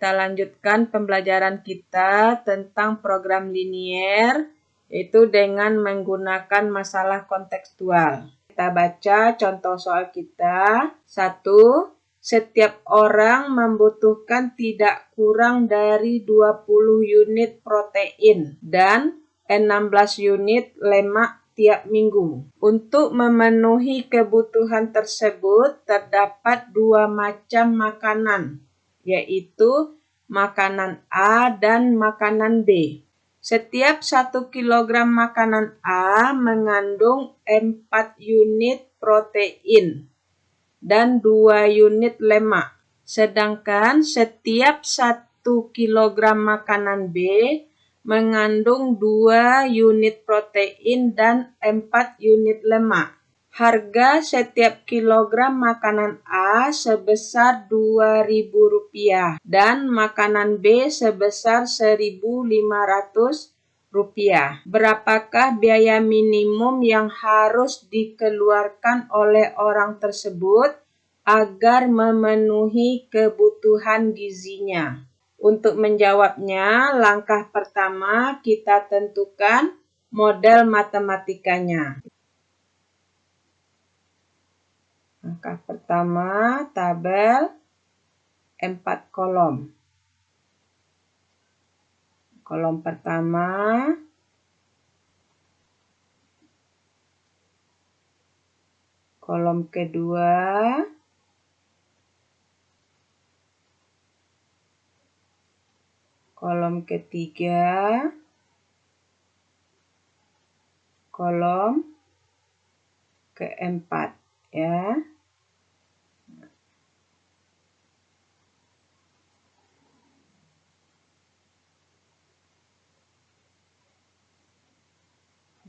kita lanjutkan pembelajaran kita tentang program linier, yaitu dengan menggunakan masalah kontekstual. Kita baca contoh soal kita. 1. Setiap orang membutuhkan tidak kurang dari 20 unit protein dan 16 unit lemak tiap minggu. Untuk memenuhi kebutuhan tersebut, terdapat dua macam makanan, yaitu makanan A dan makanan B. Setiap 1 kilogram makanan A mengandung 4 unit protein dan 2 unit lemak. Sedangkan setiap 1 kilogram makanan B mengandung 2 unit protein dan 4 unit lemak. Harga setiap kilogram makanan A sebesar Rp2.000 dan makanan B sebesar Rp1.500. Berapakah biaya minimum yang harus dikeluarkan oleh orang tersebut agar memenuhi kebutuhan gizinya? Untuk menjawabnya, langkah pertama kita tentukan model matematikanya. Langkah pertama, tabel 4 kolom. Kolom pertama, kolom kedua, kolom ketiga, kolom keempat, ya.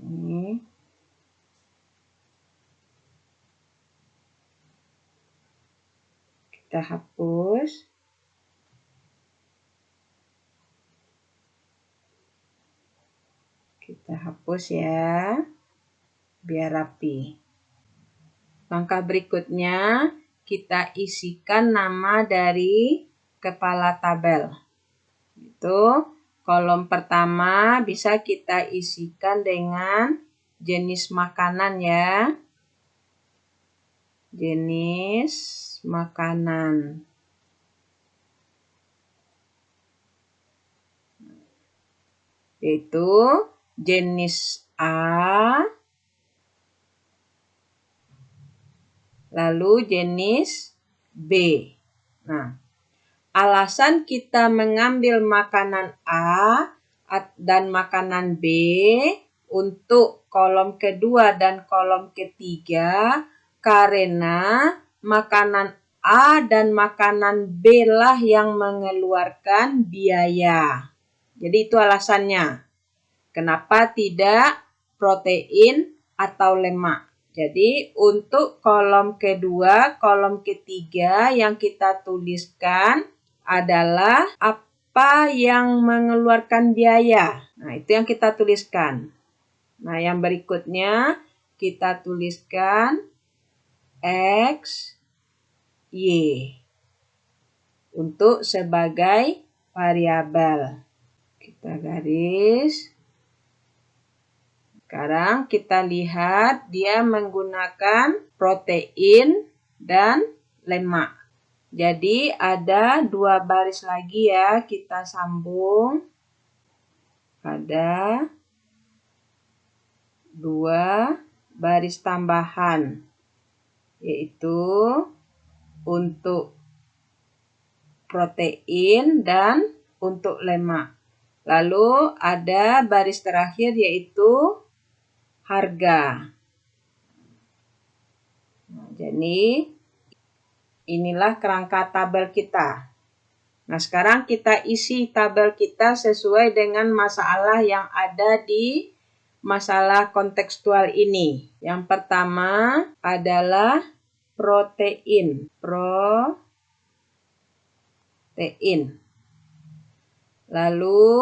Ini kita hapus. Kita hapus ya, biar rapi. Langkah berikutnya, kita isikan nama dari kepala tabel. Itu kolom pertama bisa kita isikan dengan jenis makanan ya. Jenis makanan. Yaitu jenis A, lalu jenis B. Nah, alasan kita mengambil makanan A dan makanan B untuk kolom kedua dan kolom ketiga karena makanan A dan makanan B lah yang mengeluarkan biaya. Jadi itu alasannya. Kenapa tidak protein atau lemak? Jadi untuk kolom kedua, kolom ketiga yang kita tuliskan adalah apa yang mengeluarkan biaya. Nah, itu yang kita tuliskan. Nah, yang berikutnya kita tuliskan X, Y untuk sebagai variabel. Kita garis. Sekarang kita lihat dia menggunakan protein dan lemak. Jadi ada 2 baris lagi ya, kita sambung. Ada 2 baris tambahan, yaitu untuk protein dan untuk lemak. Lalu ada baris terakhir yaitu harga. Nah, jadi inilah kerangka tabel kita. Nah, sekarang kita isi tabel kita sesuai dengan masalah yang ada di masalah kontekstual ini. Yang pertama adalah protein. Lalu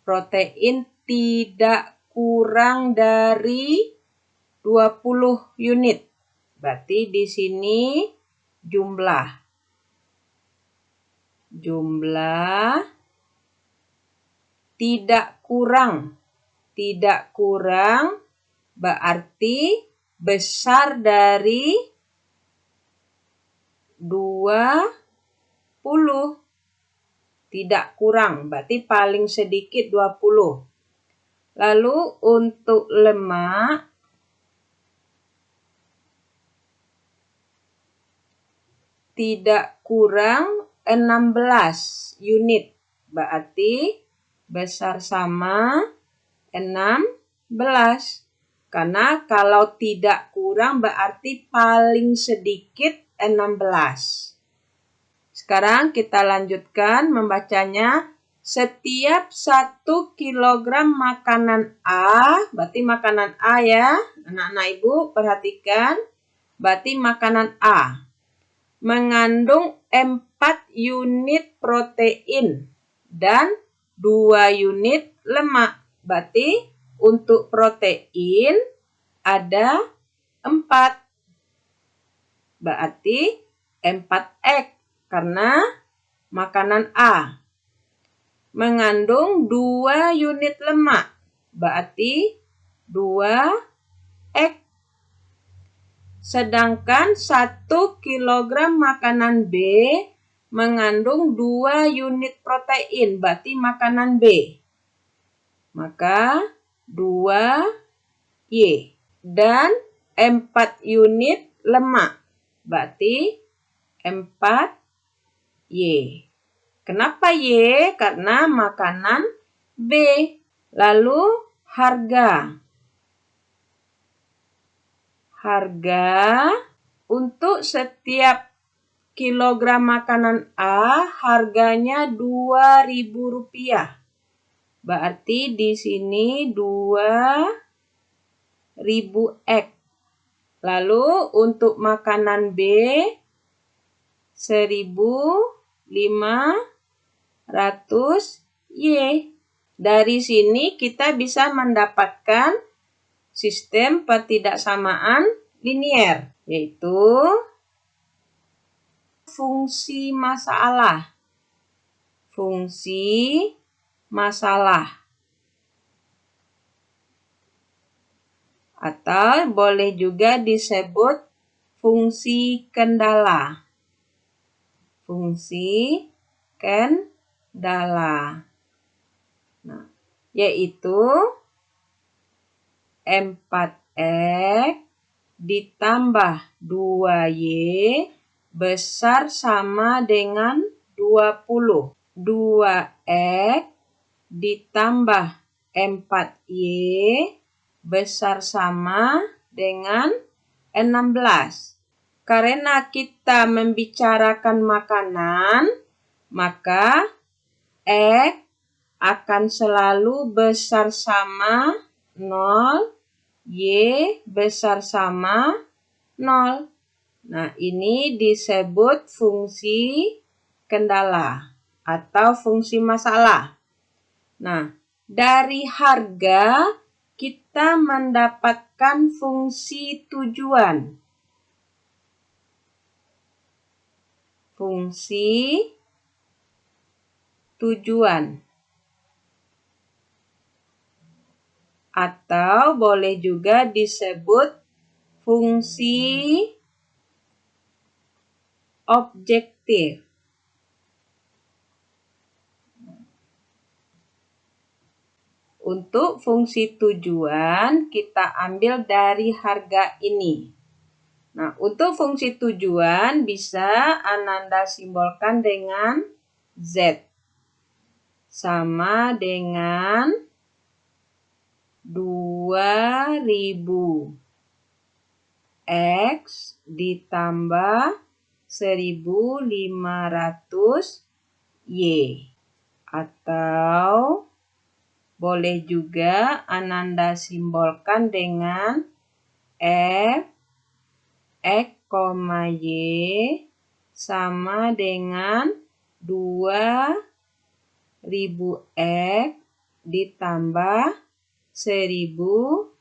protein tidak kurang dari 20 unit. Berarti di sini jumlah. jumlah tidak kurang. Tidak kurang berarti besar dari 20. Tidak kurang, berarti paling sedikit 20. Lalu untuk lemak, tidak kurang 16 unit. Berarti besar sama 16. Karena kalau tidak kurang berarti paling sedikit 16. Sekarang kita lanjutkan membacanya. Setiap 1 kilogram makanan A, berarti makanan A ya, anak-anak ibu perhatikan, berarti makanan A mengandung 4 unit protein dan 2 unit lemak. Berarti untuk protein ada 4. Berarti 4 egg karena makanan A. Mengandung 2 unit lemak, berarti 2 egg. Sedangkan 1 kilogram makanan B mengandung 2 unit protein, berarti makanan B. Maka 2Y. Dan 4 unit lemak, berarti 4Y. Kenapa Y? Karena makanan B. Lalu harga. Harga untuk setiap kilogram makanan A harganya Rp2.000. Berarti di sini 2.000 X. Lalu untuk makanan B 1.500 Y. Dari sini kita bisa mendapatkan sistem pertidaksamaan linier, yaitu fungsi masalah. Fungsi masalah. Atau boleh juga disebut fungsi kendala. Fungsi kendala. Nah, yaitu 4X ditambah 2Y besar sama dengan 20. 2X ditambah 4Y besar sama dengan 16. Karena kita membicarakan makanan, maka X akan selalu besar sama 0, Y besar sama 0. Nah, ini disebut fungsi kendala atau fungsi masalah. Nah, dari harga kita mendapatkan fungsi tujuan. Fungsi tujuan. Atau boleh juga disebut fungsi objektif. Untuk fungsi tujuan kita ambil dari harga ini. Nah, untuk fungsi tujuan bisa Ananda simbolkan dengan Z. Sama dengan 2.000 X ditambah 1.500 Y. Atau boleh juga Ananda simbolkan dengan F X, Y sama dengan 2.000 X ditambah 1.500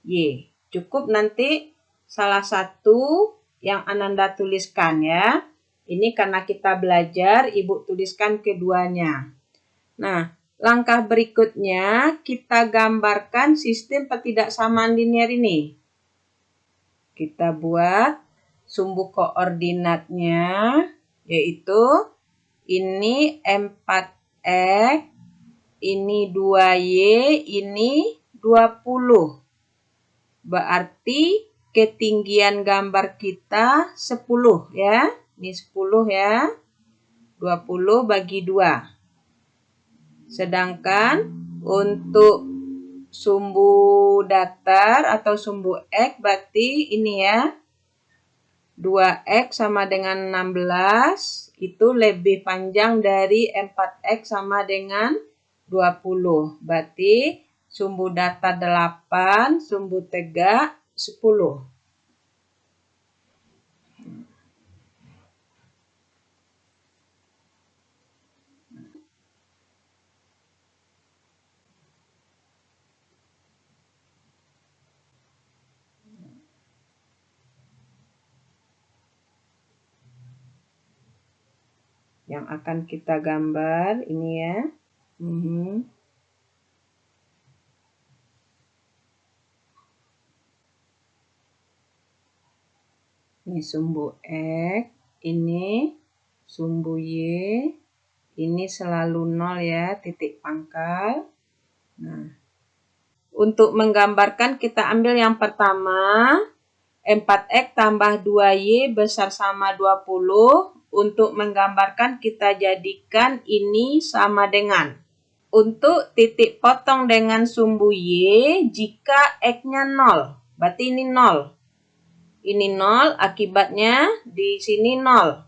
Y. Cukup nanti salah satu yang Ananda tuliskan ya. Ini karena kita belajar, Ibu tuliskan keduanya. Nah, langkah berikutnya kita gambarkan sistem ketidaksamaan linear ini. Kita buat sumbu koordinatnya, yaitu ini 4X, ini 2Y, ini 20. Berarti ketinggian gambar kita 10 ya. Ini 10 ya. 20 bagi 2. Sedangkan untuk sumbu datar atau sumbu X berarti ini ya. 2X sama dengan 16 itu lebih panjang dari 4X sama dengan 20. Berarti sumbu datar 8, sumbu tegak 10. Yang akan kita gambar ini ya. Ini sumbu X, ini sumbu Y, ini selalu 0 ya, titik pangkal. Nah, untuk menggambarkan kita ambil yang pertama, 4X tambah 2Y besar sama 20. Untuk menggambarkan kita jadikan ini sama dengan. Untuk titik potong dengan sumbu Y, jika X-nya 0, berarti ini 0. Ini 0, akibatnya di sini 0.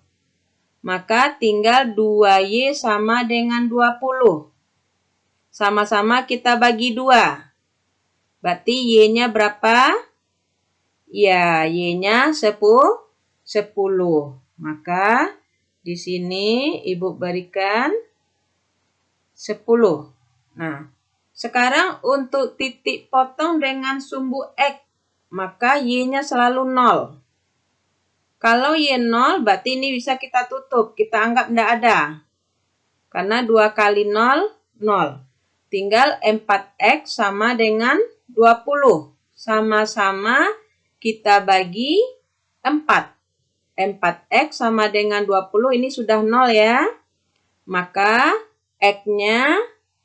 Maka tinggal 2Y sama dengan 20. Sama-sama kita bagi 2. Berarti Y-nya berapa? Ya, Y-nya 10. Maka di sini Ibu berikan 10. Nah, sekarang untuk titik potong dengan sumbu X, maka Y-nya selalu 0. Kalau Y 0, berarti ini bisa kita tutup. Kita anggap tidak ada. Karena 2 kali 0, 0. Tinggal 4X sama dengan 20. Sama-sama kita bagi 4. 4X sama dengan 20, ini sudah 0 ya. Maka X-nya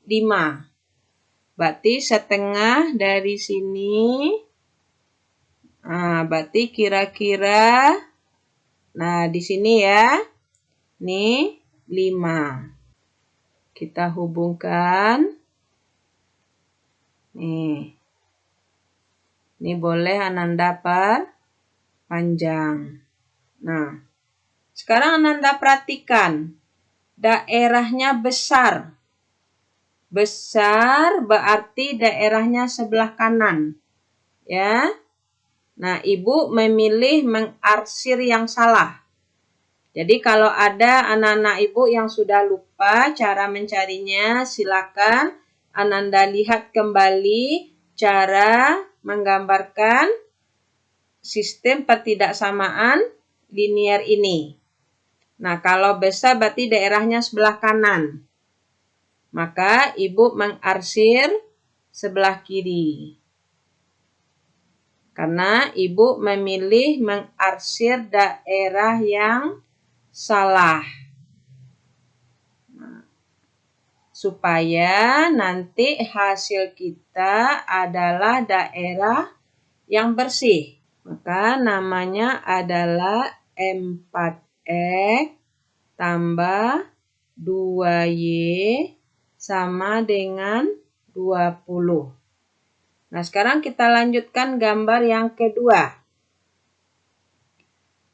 5. Berarti setengah dari sini. Nah, berarti kira-kira, nah di sini ya. Nih 5. Kita hubungkan. Nih. Ini boleh Ananda panjang. Nah, sekarang Ananda perhatikan. Daerahnya besar. Besar berarti daerahnya sebelah kanan. Ya. Nah, Ibu memilih mengarsir yang salah. Jadi kalau ada anak-anak Ibu yang sudah lupa cara mencarinya, silakan Ananda lihat kembali cara menggambarkan sistem ketidaksamaan linear ini. Nah, kalau besar berarti daerahnya sebelah kanan. Maka Ibu mengarsir sebelah kiri. Karena Ibu memilih mengarsir daerah yang salah. Nah, supaya nanti hasil kita adalah daerah yang bersih. Maka namanya adalah 4X tambah 2Y sama dengan 20. Nah, sekarang kita lanjutkan gambar yang kedua.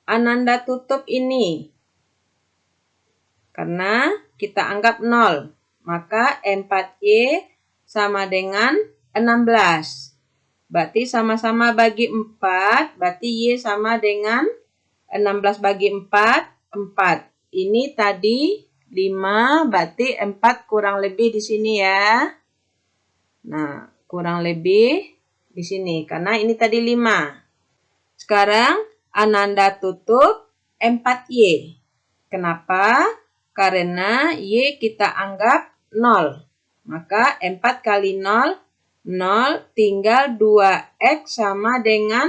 Ananda tutup ini. Karena kita anggap 0. Maka 4Y sama dengan 16. Berarti sama-sama bagi 4. Berarti Y sama dengan 16 bagi 4, 4. Ini tadi 5, berarti 4 kurang lebih di sini ya. Nah, kurang lebih di sini. Karena ini tadi 5. Sekarang Ananda tutup 4Y. Kenapa? Karena Y kita anggap 0. Maka 4 kali 0, 0, tinggal 2X sama dengan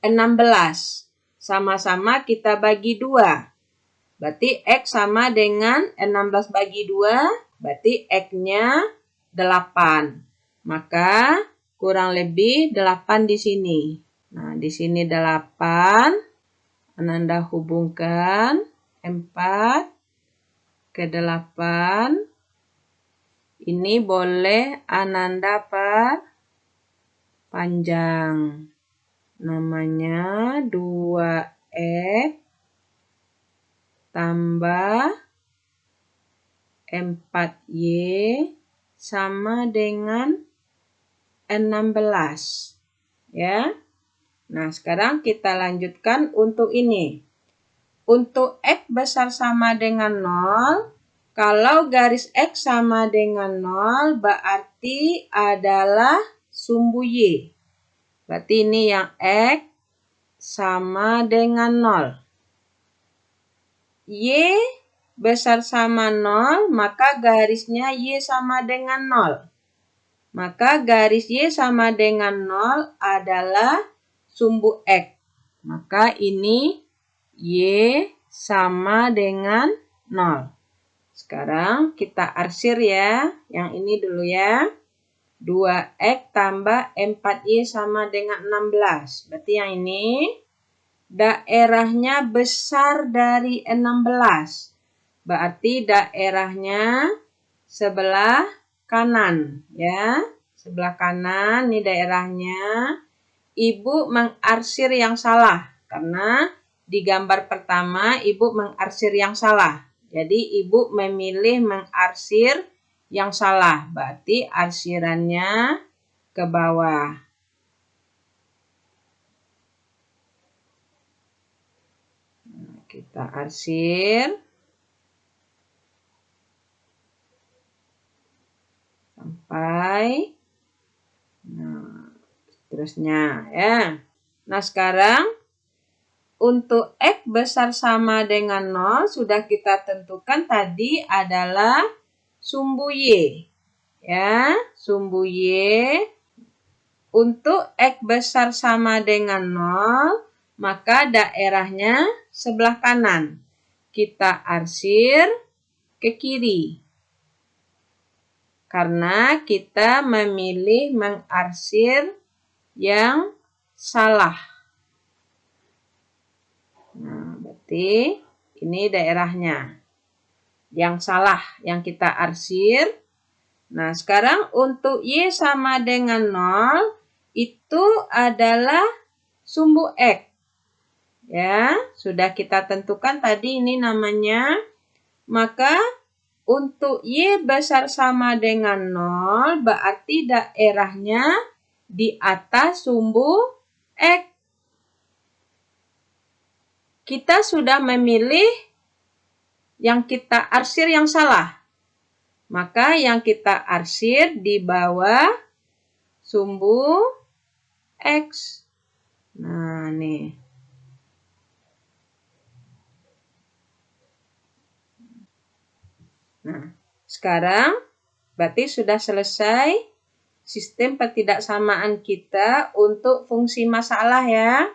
16. Sama-sama kita bagi 2. Berarti X sama dengan 16 bagi 2, berarti X-nya 8. Maka kurang lebih 8 di sini. Nah, di sini 8. Ananda hubungkan 4 ke 8. Ini boleh Ananda perpanjang. Namanya 2X tambah 4Y sama dengan 16. Ya. Nah, sekarang kita lanjutkan untuk ini. Untuk X besar sama dengan 0, kalau garis X sama dengan 0 berarti adalah sumbu Y. Berarti ini yang X sama dengan 0. Y besar sama 0, maka garisnya Y sama dengan 0. Maka garis Y sama dengan 0 adalah sumbu X. Maka ini Y sama dengan 0. Sekarang kita arsir ya. Yang ini dulu ya. 2X tambah 4Y sama dengan 16. Berarti yang ini daerahnya besar dari 16. Berarti daerahnya sebelah kanan ya. Sebelah kanan ini daerahnya. Ibu mengarsir yang salah karena di gambar pertama ibu mengarsir yang salah. Jadi ibu memilih mengarsir yang salah. Berarti arsirannya ke bawah. Nah, kita arsir sampai seterusnya ya. Nah, sekarang untuk X besar sama dengan 0 sudah kita tentukan tadi adalah sumbu Y. Ya, sumbu Y. Untuk X besar sama dengan 0, maka daerahnya sebelah kanan. Kita arsir ke kiri. Karena kita memilih mengarsir yang salah. Nah, berarti ini daerahnya. Yang salah yang kita arsir. Nah, sekarang untuk Y sama dengan 0 itu adalah sumbu X. Ya, sudah kita tentukan tadi ini namanya. Maka untuk Y besar sama dengan 0 berarti daerahnya di atas sumbu X. Kita sudah memilih yang kita arsir yang salah. Maka yang kita arsir di bawah sumbu X. Nah, nih. Nah, sekarang berarti sudah selesai sistem pertidaksamaan kita untuk fungsi masalah ya.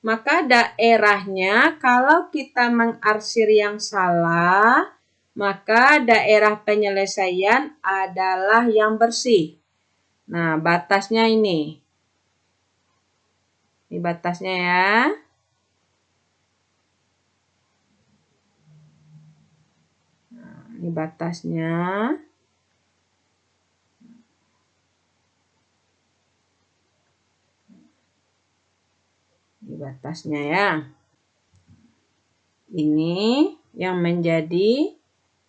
Maka daerahnya kalau kita mengarsir yang salah, maka daerah penyelesaian adalah yang bersih. Nah, batasnya ini. Ini batasnya ya. Nah, ini batasnya. Ini batasnya ya. Ini yang menjadi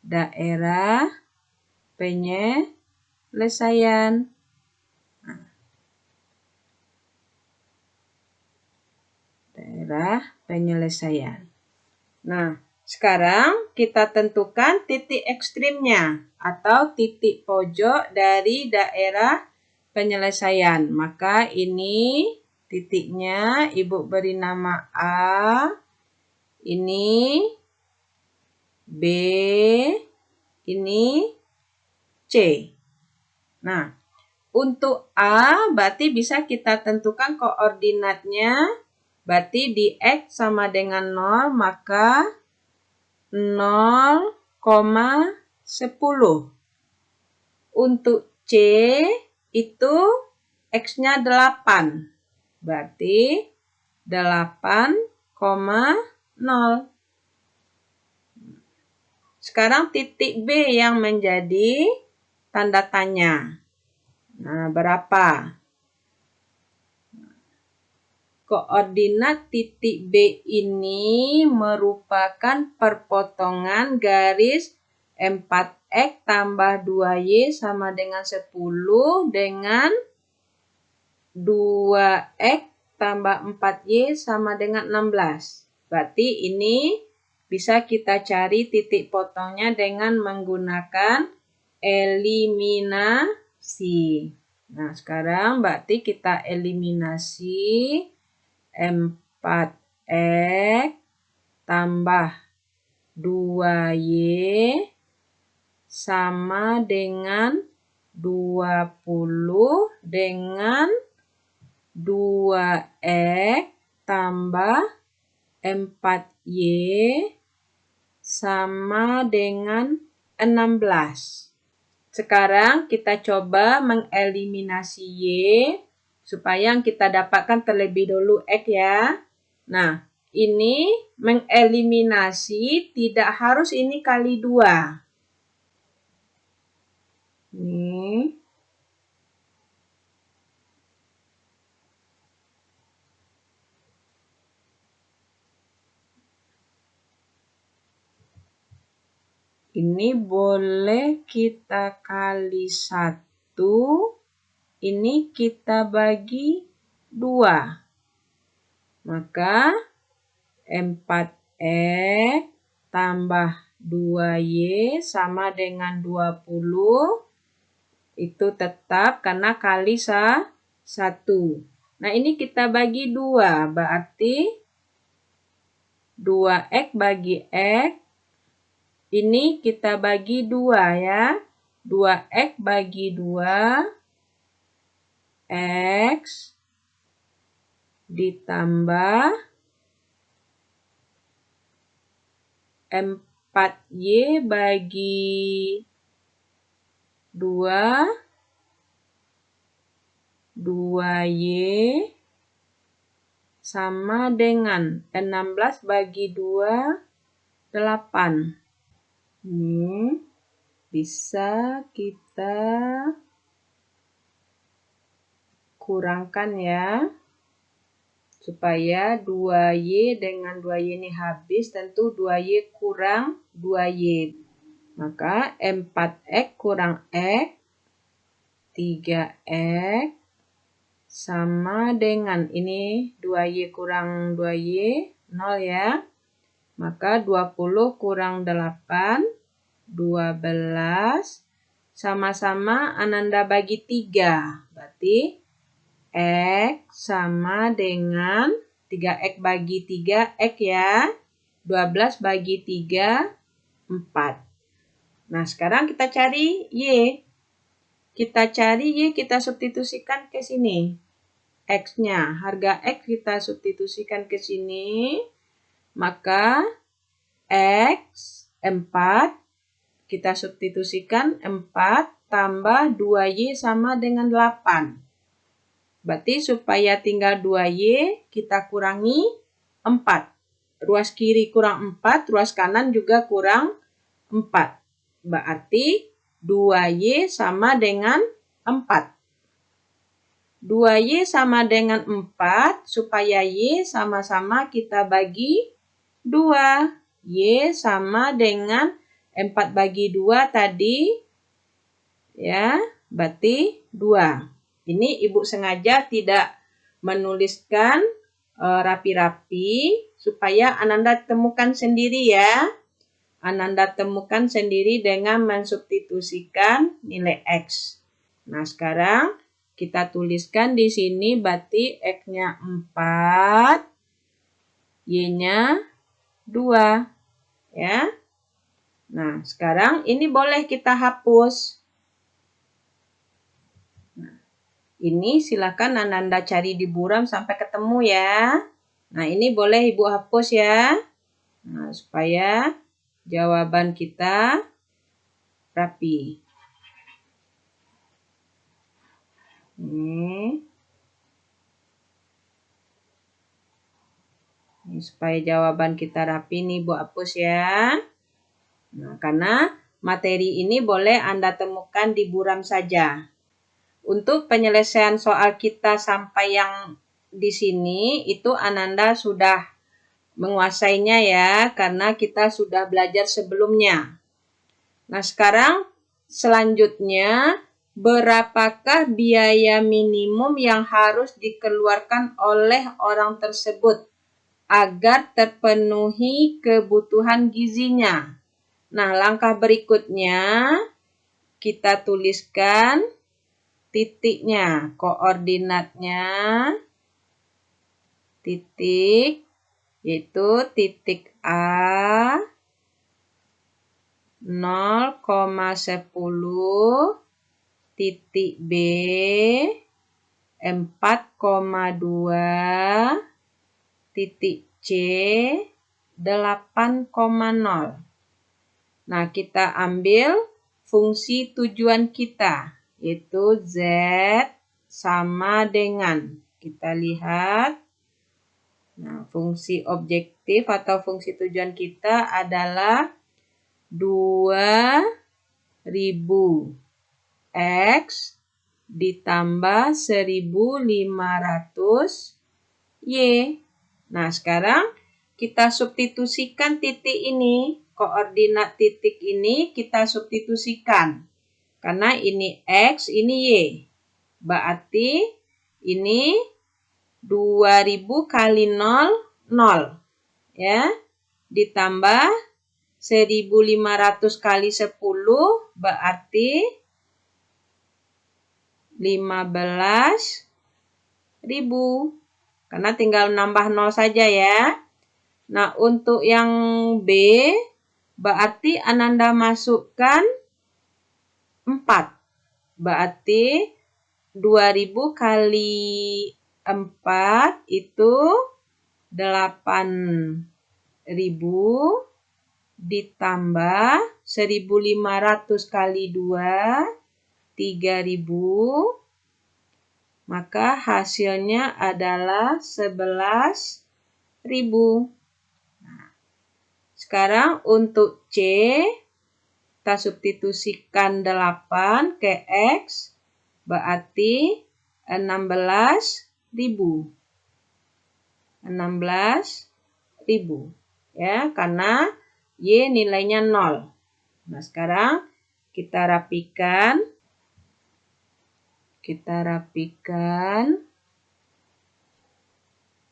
daerah penyelesaian. Daerah penyelesaian. Nah, sekarang kita tentukan titik ekstrimnya atau titik pojok dari daerah penyelesaian. Maka ini titiknya Ibu beri nama A. Ini B, ini C. Nah, untuk A berarti bisa kita tentukan koordinatnya. Berarti di X sama dengan 0, maka 0,10. Untuk C itu X-nya 8. Berarti 8,0. Sekarang titik B yang menjadi tanda tanya. Nah, berapa? Koordinat titik B ini merupakan perpotongan garis 4X tambah 2Y sama dengan 10 dengan 2X tambah 4Y sama dengan 16. Berarti ini bisa kita cari titik potongnya dengan menggunakan eliminasi. Nah, sekarang berarti kita eliminasi 4X tambah 2Y sama dengan 20 dengan 2X tambah 4Y sama dengan 16. Sekarang kita coba mengeliminasi Y supaya yang kita dapatkan terlebih dulu X ya. Nah, ini mengeliminasi tidak harus ini kali 2. Nih. Ini boleh kita kali 1. Ini kita bagi 2. Maka 4X tambah 2Y sama dengan 20. Itu tetap karena kali 1. Nah, ini kita bagi 2. Berarti 2X bagi X. Ini kita bagi 2 ya. 2X bagi 2. X ditambah 4Y bagi 2. 2Y sama dengan 16 bagi 2, 8. Ini bisa kita kurangkan ya. Supaya 2Y dengan 2Y ini habis, tentu 2Y kurang 2Y. Maka 4X kurang X, 3X sama dengan ini 2Y kurang 2Y, 0 ya. Maka 20 kurang 8, 12. Sama-sama Ananda bagi 3. Berarti X sama dengan 3X bagi 3, X ya. 12 bagi 3, 4. Nah, sekarang kita cari Y. Kita cari Y, kita substitusikan ke sini. X-nya, harga X kita substitusikan ke sini. Maka X 4, kita substitusikan 4 tambah 2Y sama dengan 8. Berarti supaya tinggal 2Y, kita kurangi 4. Ruas kiri kurang 4, ruas kanan juga kurang 4. Berarti 2Y sama dengan 4. 2Y sama dengan 4, supaya Y sama-sama kita bagi 2. Y sama dengan 4 bagi 2 tadi. Ya, berarti 2. Ini Ibu sengaja tidak menuliskan rapi-rapi supaya Ananda temukan sendiri ya. Ananda temukan sendiri dengan mensubstitusikan nilai X. Nah, sekarang kita tuliskan di sini berarti X-nya 4, Y-nya 2. Ya. Nah, sekarang ini boleh kita hapus. Nah, ini silakan Ananda cari di buram sampai ketemu ya. Nah, ini boleh Ibu hapus ya. Nah, supaya jawaban kita rapi. Ini supaya jawaban kita rapi nih Ibu hapus ya. Nah, karena materi ini boleh Anda temukan di buram saja. Untuk penyelesaian soal kita sampai yang di sini itu Ananda sudah menguasainya ya, karena kita sudah belajar sebelumnya. Nah, sekarang selanjutnya berapakah biaya minimum yang harus dikeluarkan oleh orang tersebut agar terpenuhi kebutuhan gizinya? Nah, langkah berikutnya kita tuliskan titiknya, koordinatnya, titik, yaitu titik A 0,10, titik B 4,2, titik C 8,0. Nah, kita ambil fungsi tujuan kita, yaitu Z sama dengan. Kita lihat. Nah, fungsi objektif atau fungsi tujuan kita adalah 2000 X ditambah 1500 Y. Nah, sekarang kita substitusikan titik ini, koordinat titik ini kita substitusikan. Karena ini X, ini Y. Berarti ini 2000 kali 0, 0. Ya. Ditambah 1500 kali 10 berarti 15.000. Karena tinggal nambah 0 saja ya. Nah, untuk yang B berarti Ananda masukkan 4. Berarti 2000 kali 4 itu 8.000 ditambah 1500 kali 2, 3.000, maka hasilnya adalah 11.000. Nah, sekarang untuk C, kita substitusikan 8 ke X, berarti 16.000. 16.000. Ya, karena Y nilainya 0. Nah, sekarang kita rapikan.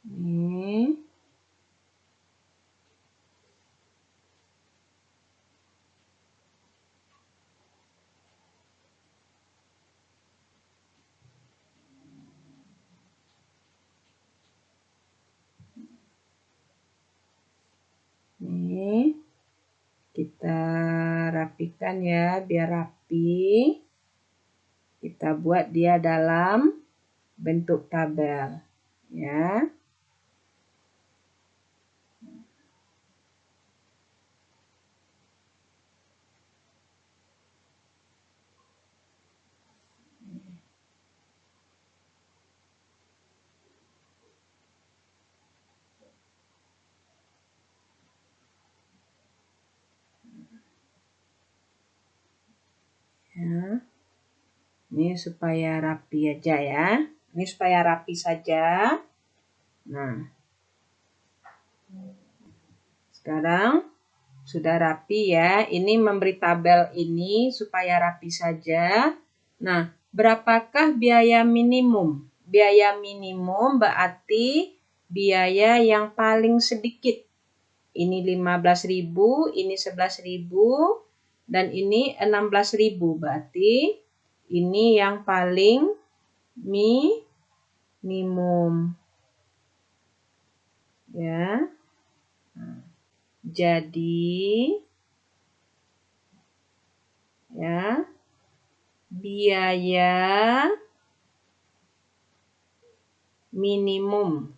Ini. Ini kita rapikan ya biar rapi. Kita buat dia dalam bentuk tabel ya. Ya. Ini supaya rapi aja ya. Ini supaya rapi saja. Nah, sekarang sudah rapi ya. Ini memberi tabel ini supaya rapi saja. Nah, berapakah biaya minimum? Biaya minimum berarti biaya yang paling sedikit. Ini 15.000, ini 11.000, dan ini 16.000. Berarti ini yang paling minimum. Ya. Nah, jadi Ya. Biaya minimum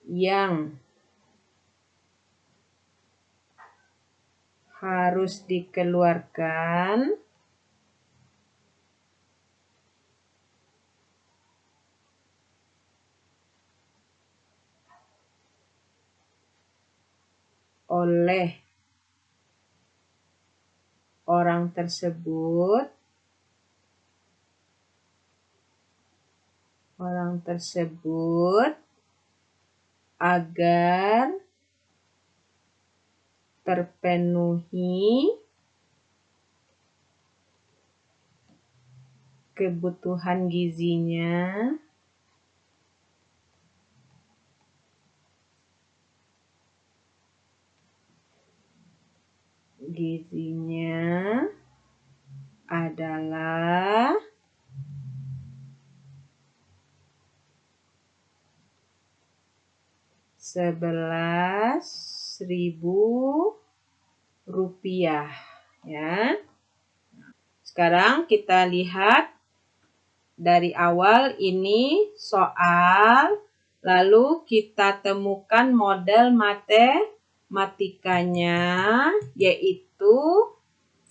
yang harus dikeluarkan oleh orang tersebut agar terpenuhi kebutuhan gizinya adalah Rp11.000 ya. Sekarang kita lihat dari awal ini soal, lalu kita temukan model matematikanya, yaitu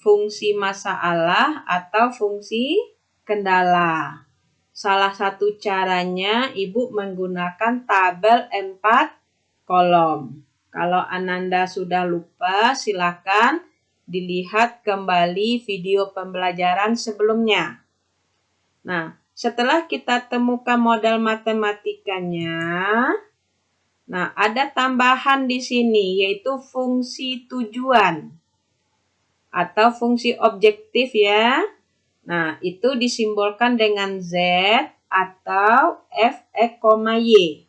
fungsi masalah atau fungsi kendala. Salah satu caranya Ibu menggunakan tabel 4 kolom. Kalau Ananda sudah lupa, silakan dilihat kembali video pembelajaran sebelumnya. Nah, setelah kita temukan model matematikanya, nah ada tambahan di sini yaitu fungsi tujuan atau fungsi objektif ya. Nah, itu disimbolkan dengan Z atau F(X), Y.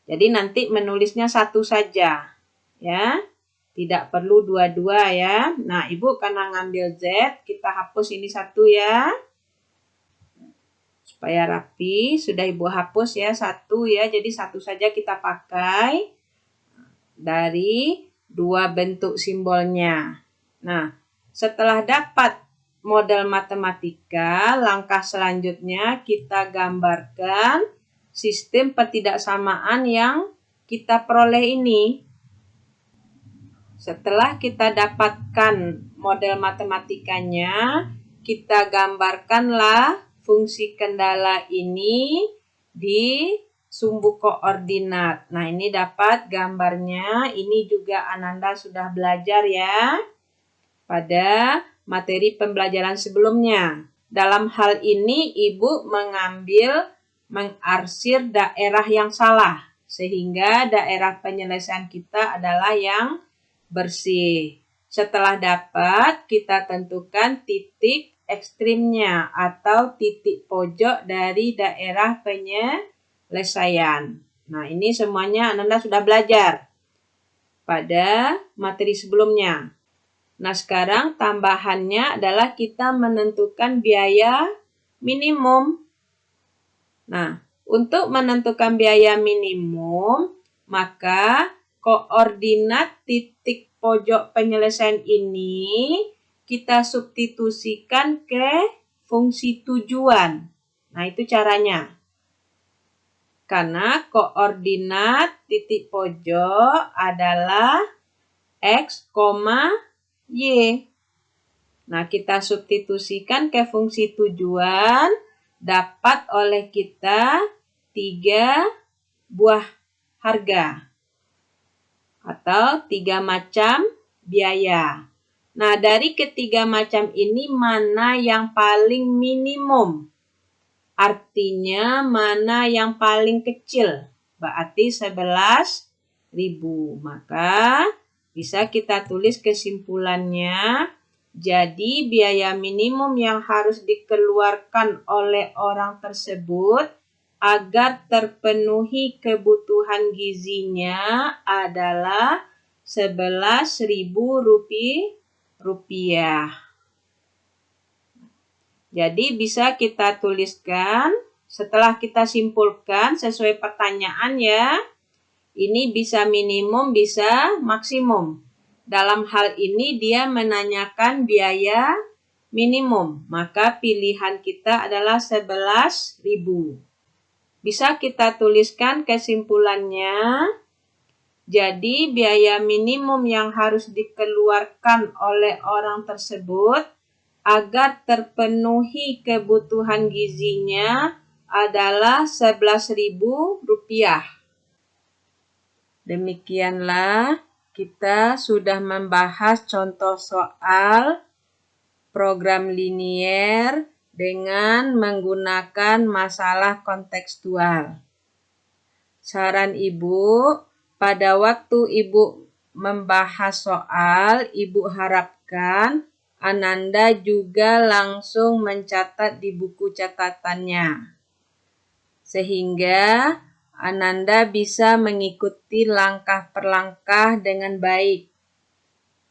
Jadi nanti menulisnya satu saja ya. Tidak perlu dua-dua ya. Nah, Ibu karena ngambil Z, kita hapus ini satu ya. Supaya rapi, sudah Ibu hapus ya satu ya. Jadi satu saja kita pakai dari dua bentuk simbolnya. Nah, setelah dapat model matematika, langkah selanjutnya kita gambarkan sistem pertidaksamaan yang kita peroleh ini. Setelah kita dapatkan model matematikanya, kita gambarkanlah fungsi kendala ini di sumbu koordinat. Nah, ini dapat gambarnya. Ini juga Ananda sudah belajar ya pada materi pembelajaran sebelumnya. Dalam hal ini, Ibu mengarsir daerah yang salah, sehingga daerah penyelesaian kita adalah yang bersih. Setelah dapat, kita tentukan titik ekstrimnya atau titik pojok dari daerah penyelesaian. Nah, ini semuanya Ananda sudah belajar pada materi sebelumnya. Nah, sekarang tambahannya adalah kita menentukan biaya minimum. Nah, untuk menentukan biaya minimum, maka koordinat titik pojok penyelesaian ini kita substitusikan ke fungsi tujuan. Nah, itu caranya. Karena koordinat titik pojok adalah X, Y. Nah, kita substitusikan ke fungsi tujuan, dapat oleh kita 3 buah harga atau 3 macam biaya. Nah, dari ketiga macam ini mana yang paling minimum? Artinya mana yang paling kecil? Berarti 11.000. Maka bisa kita tulis kesimpulannya. Jadi biaya minimum yang harus dikeluarkan oleh orang tersebut agar terpenuhi kebutuhan gizinya adalah Rp11.000. Jadi bisa kita tuliskan setelah kita simpulkan sesuai pertanyaan ya. Ini bisa minimum, bisa maksimum. Dalam hal ini dia menanyakan biaya minimum, maka pilihan kita adalah 11.000. Bisa kita tuliskan kesimpulannya. Jadi biaya minimum yang harus dikeluarkan oleh orang tersebut agar terpenuhi kebutuhan gizinya adalah Rp11.000. Demikianlah kita sudah membahas contoh soal program linier dengan menggunakan masalah kontekstual. Saran Ibu, pada waktu Ibu membahas soal, Ibu harapkan Ananda juga langsung mencatat di buku catatannya, sehingga Ananda bisa mengikuti langkah per langkah dengan baik.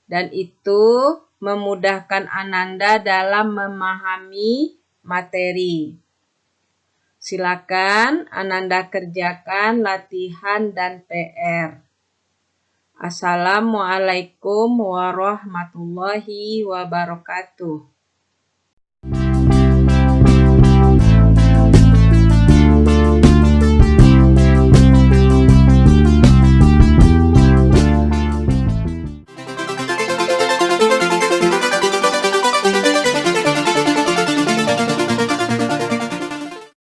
Dan itu memudahkan Ananda dalam memahami materi. Silakan Ananda kerjakan latihan dan PR. Assalamualaikum warahmatullahi wabarakatuh.